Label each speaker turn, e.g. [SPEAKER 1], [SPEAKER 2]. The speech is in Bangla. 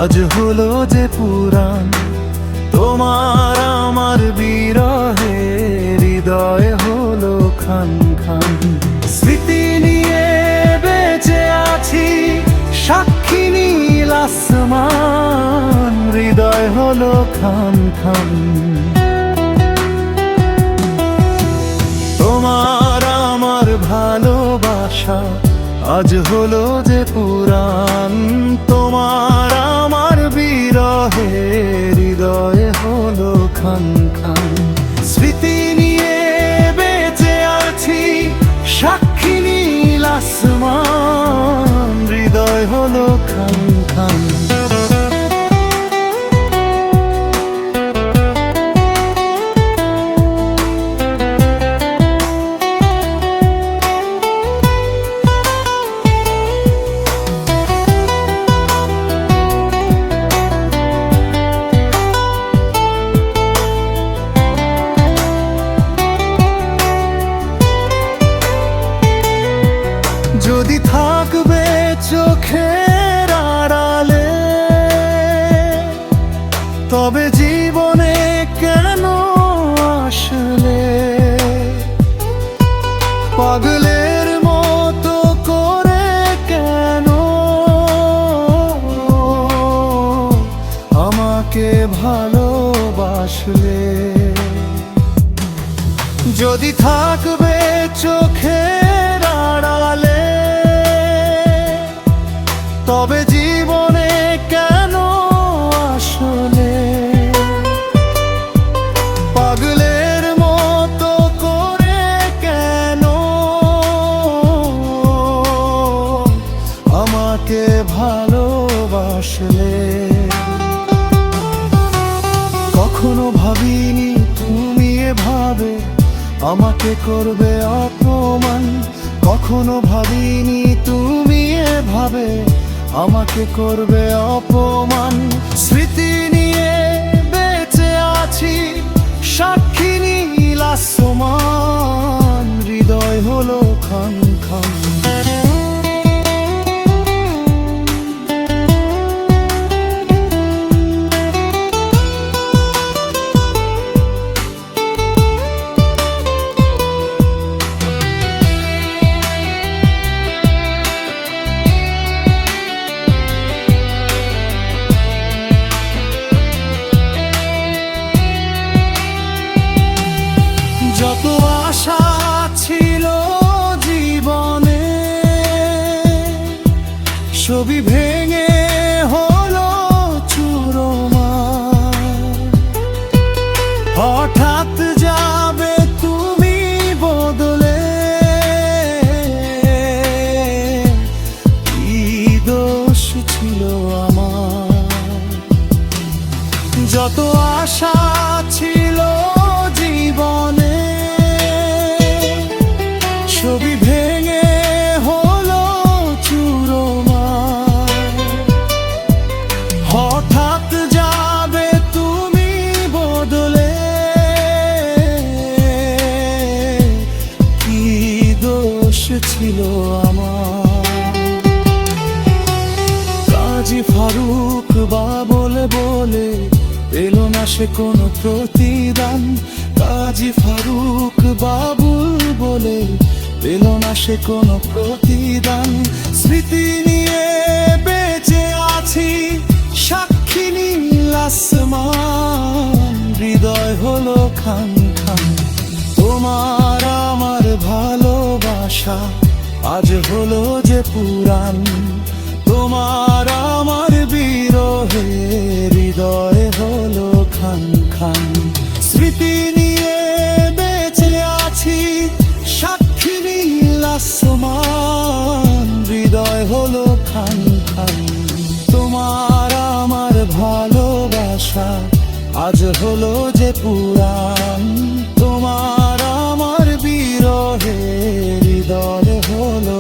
[SPEAKER 1] আজ হলো যে পুরাণ। তোমার আমার বিরহে হৃদয় হলো খান খান। স্মৃতি নিয়ে বেঁচে আছি, সাক্ষী নীল আসমান, হৃদয় হলো খান খান। তোমার আমার ভালোবাসা আজ হলো যে পুরাণ। তোমার আমার বিরহে হৃদয় হলো খান খান। স্মৃতি নিয়ে বেঁচে আছি, সাক্ষী নীল আসমান, হৃদয় হলো খান খান। যদি থাকবে চোখের আড়ালে, তবে জীবনে কেন আসলে পাগলের মতো করে কেন আমাকে ভালোবাসলে? যদি থাকবে চোখের আড়ালে, তবে জীবনে কেন আসলে পাগলের মতো করে কেন আমাকে ভালোবাসলে? কখনো ভাবিনি তুমি এভাবে আমাকে করবে অপমান। কখনো ভাবিনি তুমি এভাবে আমাকে করবে অপমান। স্মৃতি নিয়ে বেঁচে আছি, সাক্ষী নীল আসমান, হৃদয় হলো খান খান। যত আশা ছিল জীবনে, সবই ভেঙে হলো চুরমার। হঠাৎ যাবে তুমি বদলে, কি দোষ ছিল আমার? যত আশা ছিল জীবনে, সবই ভেঙে হলো চুরমার। হঠাৎ যাবে তুমি বদলে, কি দোষ ছিল আমার? কাজী ফারুক বাবুল বলে এলো না সে কোনো প্রতিদান। কাজী ফারুক বাবুল বলে পেল না সে কোনো প্রতিদান। স্মৃতি নিয়ে বেঁচে আছি, সাক্ষী নীল আসমান, হৃদয় হলো খান খান। তোমার আমার ভালোবাসা আজ হলো যে পুরাণ। তোমার আমার বিরহে হৃদয় হলো খান খান। স্মৃতি নিয়ে বেঁচে আছি, সাক্ষী নীল আসমান, হৃদয় হলো খান খান। তোমার আমার ভালোবাসা আজ হলো যে পুরাণ। তোমার আমার বিরহে হৃদয় হলো